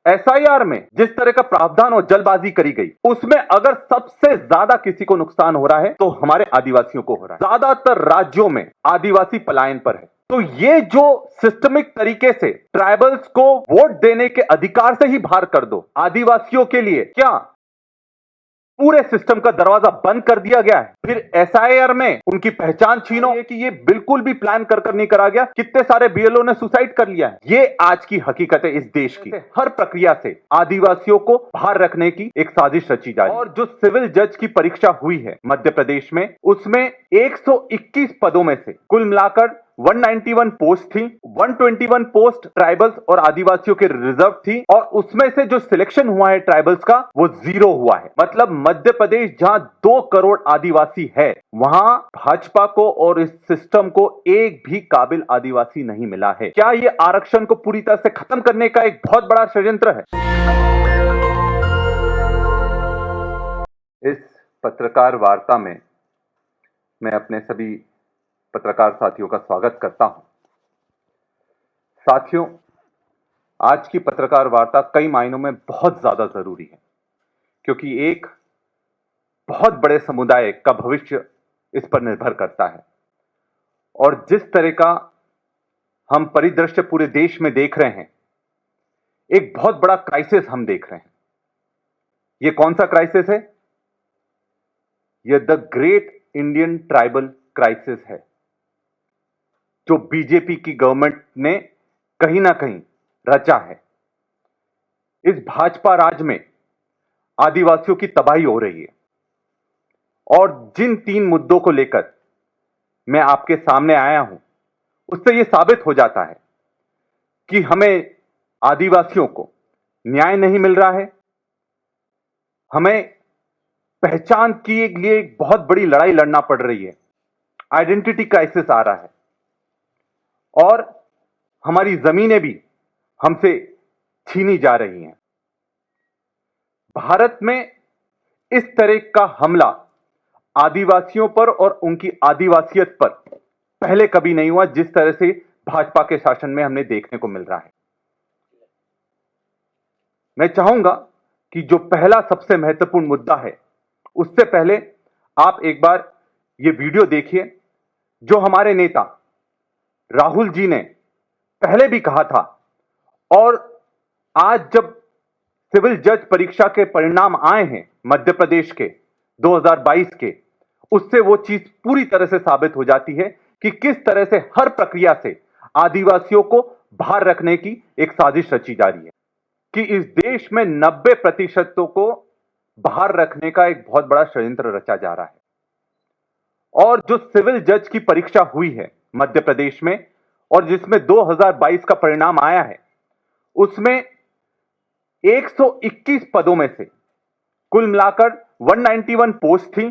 SIR में जिस तरह का प्रावधान और जल्दबाजी करी गई, उसमें अगर सबसे ज्यादा किसी को नुकसान हो रहा है तो हमारे आदिवासियों को हो रहा है। ज्यादातर राज्यों में आदिवासी पलायन पर है। तो ये जो सिस्टमिक तरीके से ट्राइबल्स को वोट देने के अधिकार से ही बाहर कर दो, आदिवासियों के लिए क्या पूरे सिस्टम का दरवाजा बंद कर दिया गया है? फिर एसआईआर में उनकी पहचान छीनो कि ये बिल्कुल भी प्लान कर नहीं करा गया। कितने सारे बीएलओ ने सुसाइड कर लिया है। ये आज की हकीकत है इस देश की। हर प्रक्रिया से आदिवासियों को बाहर रखने की एक साजिश रची जा रही है। और जो सिविल जज की परीक्षा हुई है मध्य प्रदेश में, उसमें 121 पदों में से कुल मिलाकर 191 पोस्ट थी। 121 पोस्ट ट्राइबल्स और आदिवासियों के रिजर्व थी, और उसमें से जो सिलेक्शन हुआ है ट्राइबल्स का वो 0 हुआ है। मतलब मध्य प्रदेश जहां 2 करोड़ आदिवासी है, वहां भाजपा को और इस सिस्टम को एक भी काबिल आदिवासी नहीं मिला है। क्या ये आरक्षण को पूरी तरह से खत्म करने का एक बहुत बड़ा षड्यंत्र है? इस पत्रकार वार्ता में मैं अपने सभी पत्रकार साथियों का स्वागत करता हूं। साथियों, आज की पत्रकार वार्ता कई मायनों में बहुत ज्यादा जरूरी है, क्योंकि एक बहुत बड़े समुदाय का भविष्य इस पर निर्भर करता है। और जिस तरह का हम परिदृश्य पूरे देश में देख रहे हैं, एक बहुत बड़ा क्राइसिस हम देख रहे हैं। यह कौन सा क्राइसिस है? यह the great Indian tribal crisis है, जो बीजेपी की गवर्नमेंट ने कहीं ना कहीं रचा है। इस भाजपा राज में आदिवासियों की तबाही हो रही है, और जिन 3 मुद्दों को लेकर मैं आपके सामने आया हूं, उससे यह साबित हो जाता है कि हमें आदिवासियों को न्याय नहीं मिल रहा है। हमें पहचान के लिए एक बहुत बड़ी लड़ाई लड़ना पड़ रही है। आइडेंटिटी क्राइसिस आ रहा है, और हमारी जमीनें भी हमसे छीनी जा रही हैं। भारत में इस तरह का हमला आदिवासियों पर और उनकी आदिवासियत पर पहले कभी नहीं हुआ, जिस तरह से भाजपा के शासन में हमने देखने को मिल रहा है। मैं चाहूंगा कि जो पहला सबसे महत्वपूर्ण मुद्दा है, उससे पहले आप एक बार यह वीडियो देखिए, जो हमारे नेता राहुल जी ने पहले भी कहा था, और आज जब सिविल जज परीक्षा के परिणाम आए हैं मध्य प्रदेश के 2022 के, उससे वो चीज पूरी तरह से साबित हो जाती है कि किस तरह से हर प्रक्रिया से आदिवासियों को बाहर रखने की एक साजिश रची जा रही है, कि इस देश में 90% को बाहर रखने का एक बहुत बड़ा षड्यंत्र रचा जा रहा है। और जो सिविल जज की परीक्षा हुई है मध्य प्रदेश में, और जिसमें 2022 का परिणाम आया है, उसमें 121 पदों में से कुल मिलाकर 191 पोस्ट थी।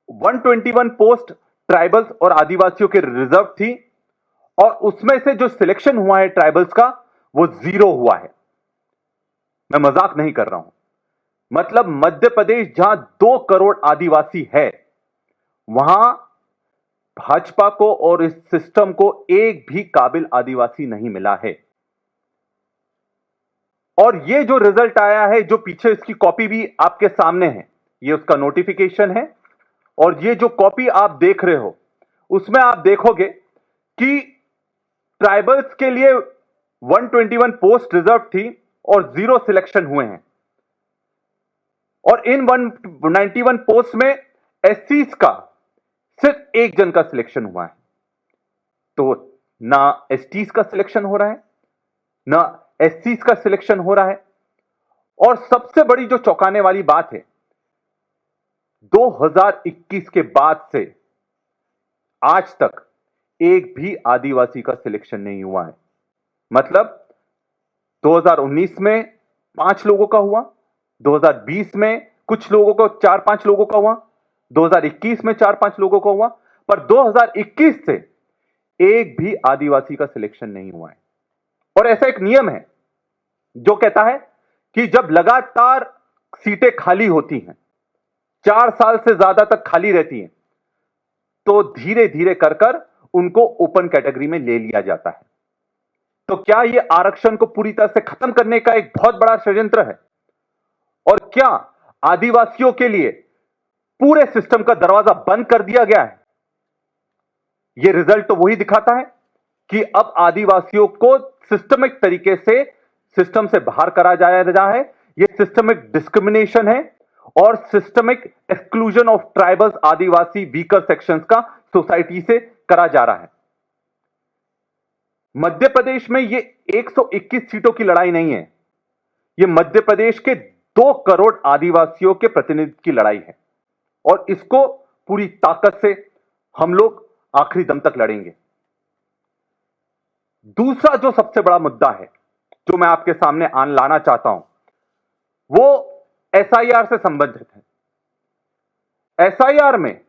121 पोस्ट ट्राइबल्स और आदिवासियों के रिजर्व थी, और उसमें से जो सिलेक्शन हुआ है ट्राइबल्स का वो 0 हुआ है। मैं मजाक नहीं कर रहा हूं। मतलब मध्य प्रदेश जहां 2 करोड़ आदिवासी है, वहां भाजपा को और इस सिस्टम को एक भी काबिल आदिवासी नहीं मिला है। और ये जो रिजल्ट आया है, जो पीछे इसकी कॉपी भी आपके सामने है, ये उसका नोटिफिकेशन है। और ये जो कॉपी आप देख रहे हो, उसमें आप देखोगे कि ट्राइबल्स के लिए 121 पोस्ट रिजर्व थी और 0 सिलेक्शन हुए हैं। और इन 191 पोस्ट में एससीज का सिर्फ 1 जन का सिलेक्शन हुआ है। तो ना एसटीज का सिलेक्शन हो रहा है, ना एससीज का सिलेक्शन हो रहा है। और सबसे बड़ी जो चौंकाने वाली बात है, 2021 के बाद से आज तक एक भी आदिवासी का सिलेक्शन नहीं हुआ है। मतलब 2019 में 5 लोगों का हुआ, 2020 में कुछ लोगों को 4-5 लोगों का हुआ, 2021 में 4-5 लोगों का हुआ, पर 2021 से एक भी आदिवासी का सिलेक्शन नहीं हुआ है। और ऐसा एक नियम है जो कहता है कि जब लगातार सीटें खाली होती हैं, 4 साल से ज्यादा तक खाली रहती हैं, तो धीरे धीरे कर उनको ओपन कैटेगरी में ले लिया जाता है। तो क्या यह आरक्षण को पूरी तरह से खत्म करने का एक बहुत बड़ा षड्यंत्र है? और क्या आदिवासियों के लिए पूरे सिस्टम का दरवाजा बंद कर दिया गया है? यह रिजल्ट तो वही दिखाता है कि अब आदिवासियों को सिस्टमिक तरीके से सिस्टम से बाहर करा जाया जा है। यह सिस्टमिक डिस्क्रिमिनेशन है और systemic exclusion of tribals, Adivasi weaker sections का सोसाइटी से करा जा रहा है। मध्य प्रदेश में यह 121 सीटों की लड़ाई नहीं है, यह मध्य प्रदेश के 2 करोड़ आदिवासियों के प्रतिनिधित्व की लड़ाई है और इसको पूरी ताकत से हम लोग आखिरी दम तक लड़ेंगे। दूसरा जो सबसे बड़ा मुद्दा है जो मैं आपके सामने लाना चाहता हूं, वो एसआईआर से संबंधित है। एसआईआर में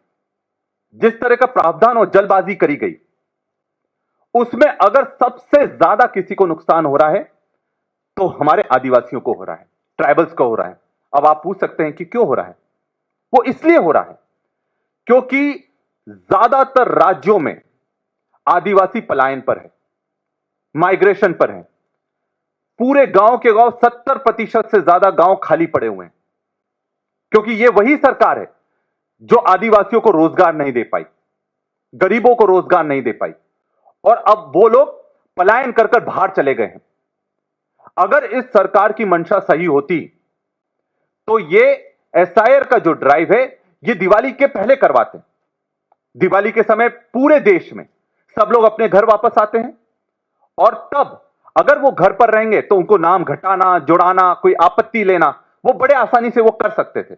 जिस तरह का प्रावधान और जल्दबाजी करी गई, उसमें अगर सबसे ज्यादा किसी को नुकसान हो रहा है तो हमारे आदिवासियों को हो रहा है, ट्राइबल्स को हो रहा है। अब आप पूछ सकते हैं कि क्यों हो रहा है? वो इसलिए हो रहा है क्योंकि ज्यादातर राज्यों में आदिवासी पलायन पर है, माइग्रेशन पर है। पूरे गांव के गांव 70% से ज्यादा गांव खाली पड़े हुए हैं क्योंकि यह वही सरकार है जो आदिवासियों को रोजगार नहीं दे पाई, गरीबों को रोजगार नहीं दे पाई और अब वो लोग पलायन कर कर बाहर चले गए हैं। अगर इस सरकार की मंशा सही होती तो ये एसआईआर का जो ड्राइव है ये दिवाली के पहले करवाते। दिवाली के समय पूरे देश में सब लोग अपने घर वापस आते हैं और तब अगर वो घर पर रहेंगे तो उनको नाम घटाना, जुड़ाना, कोई आपत्ति लेना वो बड़े आसानी से वो कर सकते थे।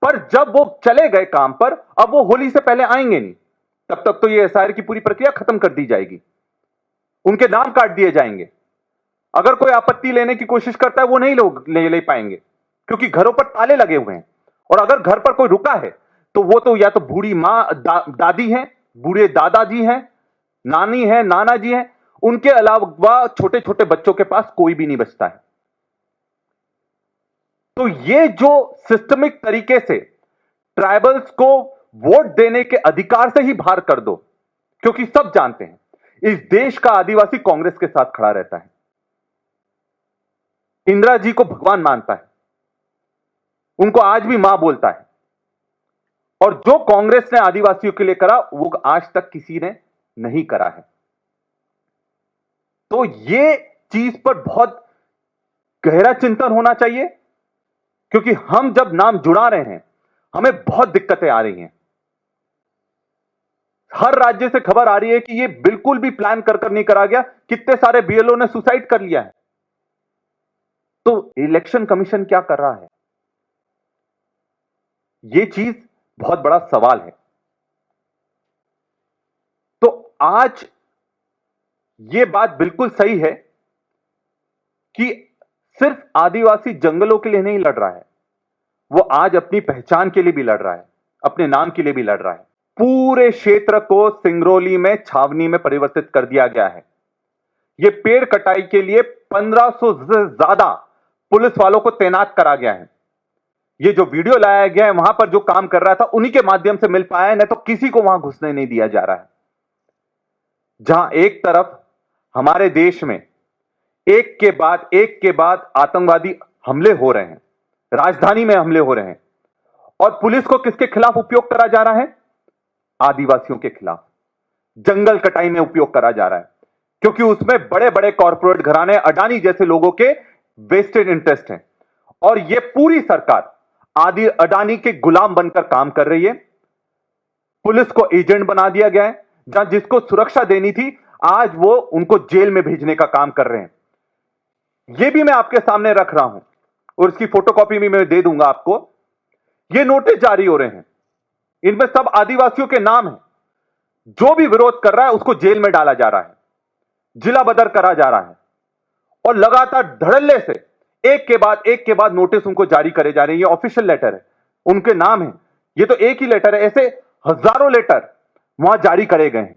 पर जब वो चले गए काम पर, अब वो होली से पहले आएंगे नहीं, तब तक तो ये एसआईआर की पूरी प्रक्रिया खत्म कर दी जाएगी, उनके नाम काट दिए जाएंगे। अगर कोई आपत्ति लेने की कोशिश करता है वो नहीं लोग ले पाएंगे क्योंकि घरों पर ताले लगे हुए हैं और अगर घर पर कोई रुका है तो वो तो या तो बूढ़ी मां दादी है, बूढ़े दादाजी हैं, नानी है, नाना जी हैं, उनके अलावा छोटे छोटे बच्चों के पास कोई भी नहीं बचता है। तो ये जो सिस्टमिक तरीके से ट्राइबल्स को वोट देने के अधिकार से ही बाहर कर दो, क्योंकि सब जानते हैं इस देश का आदिवासी कांग्रेस के साथ खड़ा रहता है, इंदिरा जी को भगवान मानता है, उनको आज भी मां बोलता है और जो कांग्रेस ने आदिवासियों के लिए करा वो आज तक किसी ने नहीं करा है। तो ये चीज पर बहुत गहरा चिंतन होना चाहिए क्योंकि हम जब नाम जुड़ा रहे हैं हमें बहुत दिक्कतें आ रही हैं। हर राज्य से खबर आ रही है कि ये बिल्कुल भी प्लान कर नहीं करा गया, कितने सारे बीएलओ ने सुसाइड कर लिया है। तो इलेक्शन कमीशन क्या कर रहा है? ये चीज बहुत बड़ा सवाल है। तो आज ये बात बिल्कुल सही है कि सिर्फ आदिवासी जंगलों के लिए नहीं लड़ रहा है, वो आज अपनी पहचान के लिए भी लड़ रहा है, अपने नाम के लिए भी लड़ रहा है। पूरे क्षेत्र को सिंगरौली में छावनी में परिवर्तित कर दिया गया है। ये पेड़ कटाई के लिए 1500 से ज्यादा पुलिस वालों को तैनात करा गया है। ये जो वीडियो लाया गया है वहां पर जो काम कर रहा था उन्हीं के माध्यम से मिल पाया है, नहीं तो किसी को वहां घुसने नहीं दिया जा रहा है। जहां एक तरफ हमारे देश में एक के बाद आतंकवादी हमले हो रहे हैं, राजधानी में हमले हो रहे हैं और पुलिस को किसके खिलाफ उपयोग करा जा रहा है? आदिवासियों के खिलाफ जंगल कटाई में उपयोग करा जा रहा है क्योंकि उसमें बड़े बड़े कॉरपोरेट घराने, अडानी जैसे लोगों के वेस्टेड इंटरेस्ट हैं और यह पूरी सरकार अडानी के गुलाम बनकर काम कर रही है। पुलिस को एजेंट बना दिया गया है, जहां जिसको सुरक्षा देनी थी आज वो उनको जेल में भेजने का काम कर रहे हैं। यह भी मैं आपके सामने रख रहा हूं और इसकी फोटोकॉपी भी मैं दे दूंगा आपको। ये नोटिस जारी हो रहे हैं, इनमें सब आदिवासियों के नाम हैं। जो भी विरोध कर रहा है उसको जेल में डाला जा रहा है, जिला बदर करा जा रहा है और लगातार धड़ल्ले से एक के बाद नोटिस उनको जारी करे जा रहे हैं। ये ऑफिशियल लेटर है, उनके नाम है। ये तो एक ही लेटर है, ऐसे हजारों लेटर वहां जारी करे गए हैं।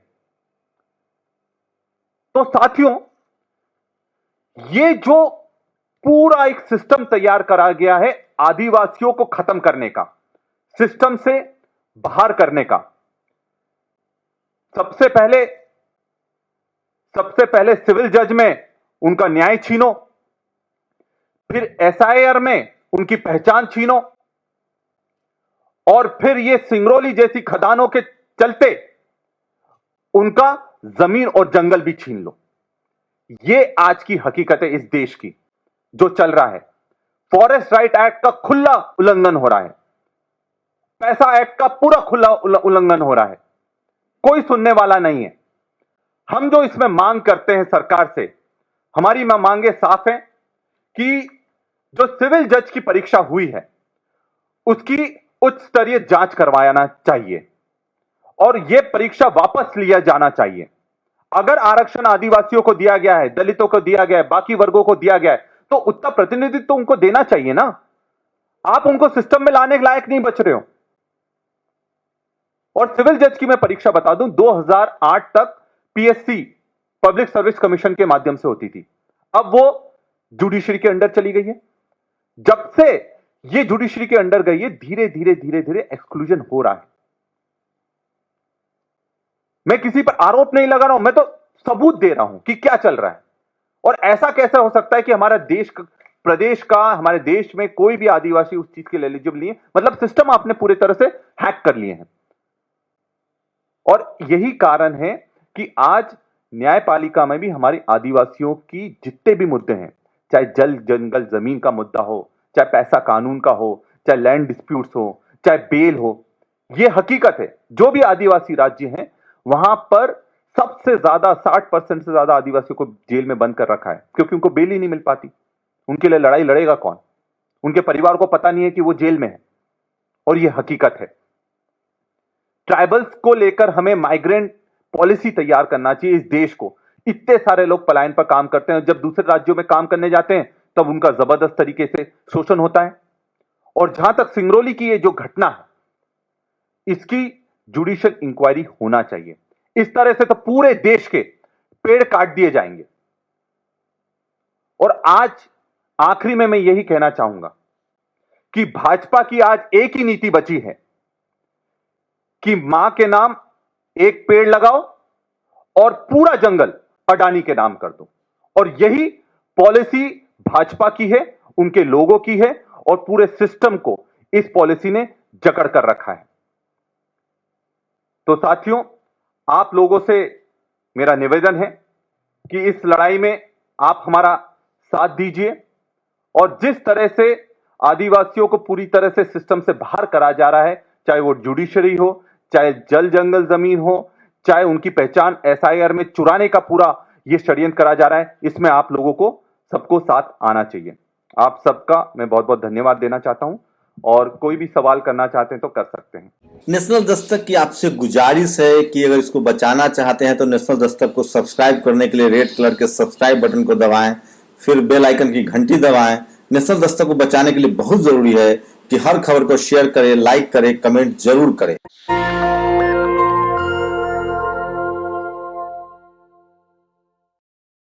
तो साथियों, ये जो पूरा एक सिस्टम तैयार करा गया है आदिवासियों को खत्म करने का, सिस्टम से बाहर करने का, सबसे पहले सबसे पहले सिविल जज में उनका न्याय छीनो, फिर एसआईआर में उनकी पहचान छीनो, और फिर ये सिंगरौली जैसी खदानों के चलते उनका जमीन और जंगल भी छीन लो। ये आज की हकीकत है इस देश की जो चल रहा है। फॉरेस्ट राइट एक्ट का खुला उल्लंघन हो रहा है, पैसा एक्ट का पूरा खुला उल्लंघन हो रहा है, कोई सुनने वाला नहीं है। हम जो इसमें मांग करते हैं सरकार से, हमारी मांगे साफ हैं कि जो सिविल जज की परीक्षा हुई है उसकी उच्च स्तरीय जांच करवाना चाहिए और यह परीक्षा वापस लिया जाना चाहिए। अगर आरक्षण आदिवासियों को दिया गया है, दलितों को दिया गया है, बाकी वर्गों को दिया गया है, तो उतना प्रतिनिधित्व तो उनको देना चाहिए ना। आप उनको सिस्टम में लाने के लायक नहीं बच रहे हो। और सिविल जज की मैं परीक्षा बता दूं, 2008 तक पीएससी पब्लिक सर्विस कमीशन के माध्यम से होती थी, अब वो जुडिशरी के अंडर चली गई है। जब से ये जुडिशरी के अंडर गई है, धीरे धीरे धीरे धीरे एक्सक्लूजन हो रहा है। मैं किसी पर आरोप नहीं लगा रहा हूं, मैं तो सबूत दे रहा हूं कि क्या चल रहा है। और ऐसा कैसे हो सकता है कि हमारा देश, प्रदेश का, हमारे देश में कोई भी आदिवासी उस चीज के लिए एलिजिबल नहीं है। मतलब सिस्टम आपने पूरी तरह से हैक कर लिए हैं। और यही कारण है कि आज न्यायपालिका में भी हमारी आदिवासियों की जितने भी मुद्दे हैं, चाहे जल जंगल जमीन का मुद्दा हो, चाहे पैसा कानून का हो, चाहे लैंड डिस्प्यूट्स हो, चाहे बेल हो, यह हकीकत है। जो भी आदिवासी राज्य हैं वहां पर सबसे ज्यादा 60% से ज्यादा आदिवासियों को जेल में बंद कर रखा है, क्योंकि उनको बेल ही नहीं मिल पाती। उनके लिए लड़ाई लड़ेगा कौन? उनके परिवार को पता नहीं है कि वो जेल में है, और यह हकीकत है। ट्राइबल्स को लेकर हमें माइग्रेंट पॉलिसी तैयार करना चाहिए इस देश को। इतने सारे लोग पलायन पर काम करते हैं, जब दूसरे राज्यों में काम करने जाते हैं तब उनका जबरदस्त तरीके से शोषण होता है। और जहां तक सिंगरौली की ये जो घटना है, इसकी जुडिशियल इंक्वायरी होना चाहिए। इस तरह से तो पूरे देश के पेड़ काट दिए जाएंगे। और आज आखिरी में मैं यही कहना चाहूंगा कि भाजपा की आज एक ही नीति बची है कि मां के नाम एक पेड़ लगाओ और पूरा जंगल अडानी के नाम कर दो। और यही पॉलिसी भाजपा की है, उनके लोगों की है, और पूरे सिस्टम को इस पॉलिसी ने जकड़ कर रखा है। तो साथियों, आप लोगों से मेरा निवेदन है कि इस लड़ाई में आप हमारा साथ दीजिए। और जिस तरह से आदिवासियों को पूरी तरह से सिस्टम से बाहर करा जा रहा है, चाहे वो जुडिशरी हो, चाहे जल जंगल जमीन हो, चाहे उनकी पहचान एसआईआर में चुराने का पूरा ये षड्यंत्र करा जा रहा है, इसमें आप लोगों को सबको साथ आना चाहिए। आप सबका मैं बहुत बहुत धन्यवाद देना चाहता हूं, और कोई भी सवाल करना चाहते हैं तो कर सकते हैं। नेशनल दस्तक की आपसे गुजारिश है कि अगर इसको बचाना चाहते हैं तो नेशनल दस्तक को सब्सक्राइब करने के लिए रेड कलर के सब्सक्राइब बटन को दबाएं, फिर बेल आइकन की घंटी दबाएं। नेशनल दस्तक को बचाने के लिए बहुत जरूरी है कि हर खबर को शेयर करें, लाइक करें, कमेंट जरूर करें।